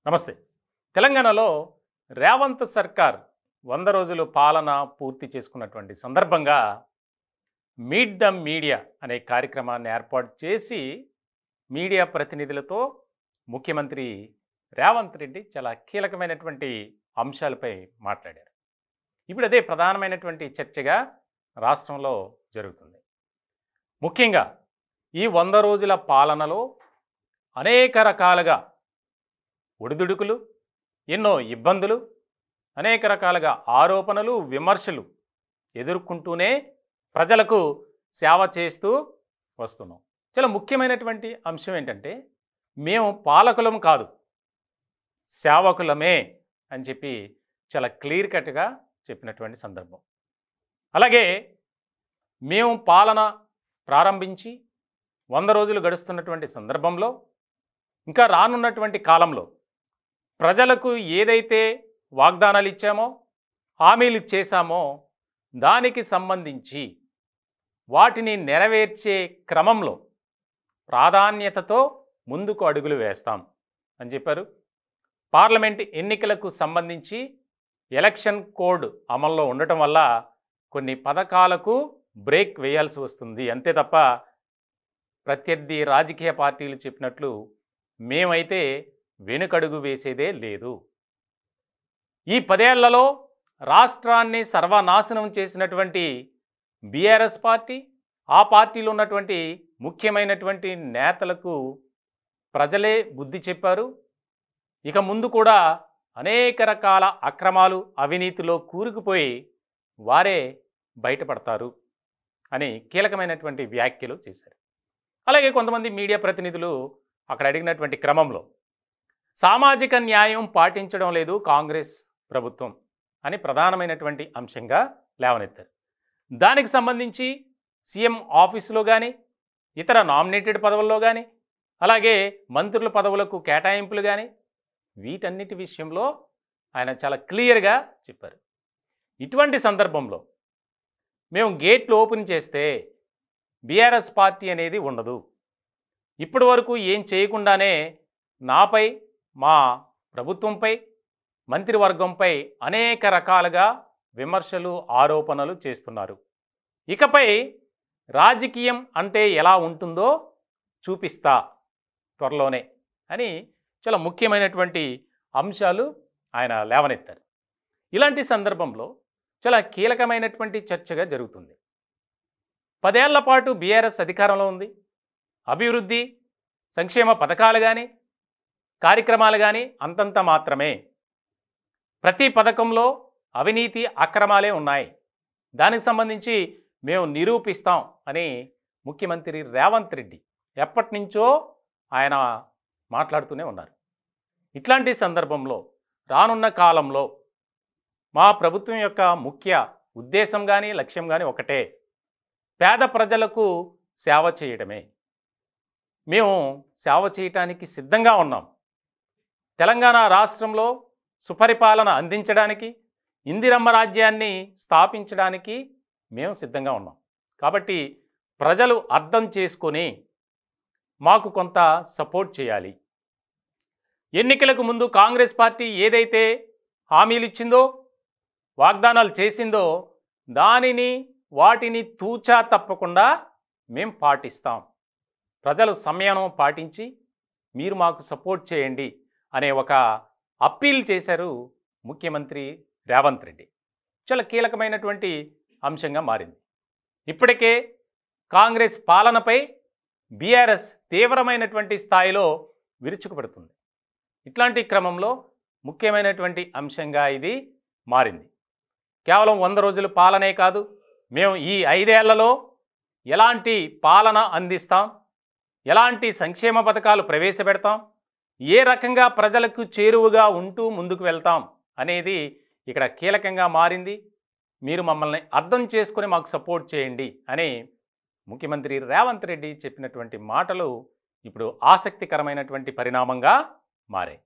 నమస్తే. తెలంగాణలో రేవంత్ సర్కార్ 100 రోజులు పాలన పూర్తి చేసుకున్నటువంటి సందర్భంగా మీట్ ద మీడియా అనే కార్యక్రమాన్ని ఏర్పాటు చేసి మీడియా ప్రతినిధులతో ముఖ్యమంత్రి రేవంత్ రెడ్డి చాలా కీలకమైనటువంటి అంశాలపై మాట్లాడారు. ఇప్పుడు అదే ప్రధానమైనటువంటి చర్చగా రాష్ట్రంలో జరుగుతుంది. ముఖ్యంగా ఈ 100 రోజుల పాలనలో అనేక రకాలుగా ఒడిదుడుకులు, ఎన్నో ఇబ్బందులు, అనేక రకాలుగా ఆరోపణలు, విమర్శలు ఎదుర్కొంటూనే ప్రజలకు సేవ చేస్తూ వస్తున్నాం. చాలా ముఖ్యమైనటువంటి అంశం ఏంటంటే, మేము పాలకులం కాదు, సేవకులమే అని చెప్పి చాలా క్లియర్ కట్గా చెప్పినటువంటి సందర్భం. అలాగే మేము పాలన ప్రారంభించి 100 రోజులు గడుస్తున్నటువంటి సందర్భంలో ఇంకా రానున్నటువంటి కాలంలో ప్రజలకు ఏదైతే వాగ్దానాలు ఇచ్చామో, హామీలు చేశామో దానికి సంబంధించి వాటిని నెరవేర్చే క్రమంలో ప్రాధాన్యతతో ముందుకు అడుగులు వేస్తాం అని చెప్పారు. పార్లమెంట్ ఎన్నికలకు సంబంధించి ఎలక్షన్ కోడ్ అమల్లో ఉండటం వల్ల కొన్ని పథకాలకు బ్రేక్ వేయాల్సి వస్తుంది. అంతే తప్ప ప్రత్యర్థి రాజకీయ పార్టీలు చెప్పినట్లు మేమైతే వెనుకడుగు వేసేదే లేదు. ఈ 10 ఏళ్లలో రాష్ట్రాన్ని సర్వనాశనం చేసినటువంటి బీఆర్ఎస్ పార్టీ, ఆ పార్టీలో ఉన్నటువంటి ముఖ్యమైనటువంటి నేతలకు ప్రజలే బుద్ధి చెప్పారు. ఇక ముందు కూడా అనేక రకాల అక్రమాలు, అవినీతిలో కూరుకుపోయి వారే బయటపడతారు అని కీలకమైనటువంటి వ్యాఖ్యలు చేశారు. అలాగే కొంతమంది మీడియా ప్రతినిధులు అక్కడ అడిగినటువంటి క్రమంలో సామాజిక న్యాయం పాటించడం లేదు కాంగ్రెస్ ప్రభుత్వం అని ప్రధానమైనటువంటి అంశంగా లేవనెత్తారు. దానికి సంబంధించి సీఎం ఆఫీసులో కానీ, ఇతర నామినేటెడ్ పదవుల్లో కానీ, అలాగే మంత్రుల పదవులకు కేటాయింపులు కానీ, వీటన్నిటి విషయంలో ఆయన చాలా క్లియర్గా చెప్పారు. ఇటువంటి సందర్భంలో మేము గేట్లు ఓపెన్ చేస్తే బీఆర్ఎస్ పార్టీ అనేది ఉండదు. ఇప్పటి వరకు ఏం చేయకుండానే నాపై, మా ప్రభుత్వంపై, మంత్రివర్గంపై అనేక రకాలుగా విమర్శలు, ఆరోపణలు చేస్తున్నారు. ఇకపై రాజకీయం అంటే ఎలా ఉంటుందో చూపిస్తా త్వరలోనే అని చాలా ముఖ్యమైనటువంటి అంశాలు ఆయన లేవనెత్తారు. ఇలాంటి సందర్భంలో చాలా కీలకమైనటువంటి చర్చగా జరుగుతుంది. 10 ఏళ్ల పాటు బీఆర్ఎస్ అధికారంలో ఉంది. అభివృద్ధి, సంక్షేమ పథకాలు కానీ, కార్యక్రమాలు కానీ అంతంత మాత్రమే. ప్రతి పథకంలో అవినీతి, అక్రమాలే ఉన్నాయి. దానికి సంబంధించి మేము నిరూపిస్తాం అని ముఖ్యమంత్రి రేవంత్ రెడ్డి ఎప్పటి నుంచో ఆయన మాట్లాడుతూనే ఉన్నారు. ఇట్లాంటి సందర్భంలో రానున్న కాలంలో మా ప్రభుత్వం యొక్క ముఖ్య ఉద్దేశం కానీ, లక్ష్యం కానీ ఒకటే, పేద ప్రజలకు సేవ చేయడమే. మేము సేవ చేయటానికి సిద్ధంగా ఉన్నాం. తెలంగాణ రాష్ట్రంలో సుపరిపాలన అందించడానికి, ఇందిరమ్మ రాజ్యాన్ని స్థాపించడానికి మేము సిద్ధంగా ఉన్నాం. కాబట్టి ప్రజలు అర్థం చేసుకొని మాకు కొంత సపోర్ట్ చేయాలి. ఎన్నికలకు ముందు కాంగ్రెస్ పార్టీ ఏదైతే హామీలు ఇచ్చిందో, వాగ్దానాలు చేసిందో వాటిని తూచా తప్పకుండా మేము పాటిస్తాం. ప్రజలు సంయమనం పాటించి మీరు మాకు సపోర్ట్ చేయండి అనే ఒక అప్పీల్ చేశారు ముఖ్యమంత్రి రేవంత్ రెడ్డి. చాలా కీలకమైనటువంటి అంశంగా మారింది. ఇప్పటికే కాంగ్రెస్ పాలనపై బీఆర్ఎస్ తీవ్రమైనటువంటి స్థాయిలో విరుచుకుపడుతుంది. ఇట్లాంటి క్రమంలో ముఖ్యమైనటువంటి అంశంగా ఇది మారింది. కేవలం 100 రోజుల పాలనే కాదు, మేము ఈ 5 ఏళ్లలో ఎలాంటి పాలన అందిస్తాం, ఎలాంటి సంక్షేమ పథకాలు ప్రవేశపెడతాం, ఏ రకంగా ప్రజలకు చేరువగా ఉంటూ ముందుకు వెళ్తాం అనేది ఇక్కడ కీలకంగా మారింది. మీరు మమ్మల్ని అర్థం చేసుకుని మాకు సపోర్ట్ చేయండి అని ముఖ్యమంత్రి రేవంత్ రెడ్డి చెప్పినటువంటి మాటలు ఇప్పుడు ఆసక్తికరమైనటువంటి పరిణామంగా మారాయి.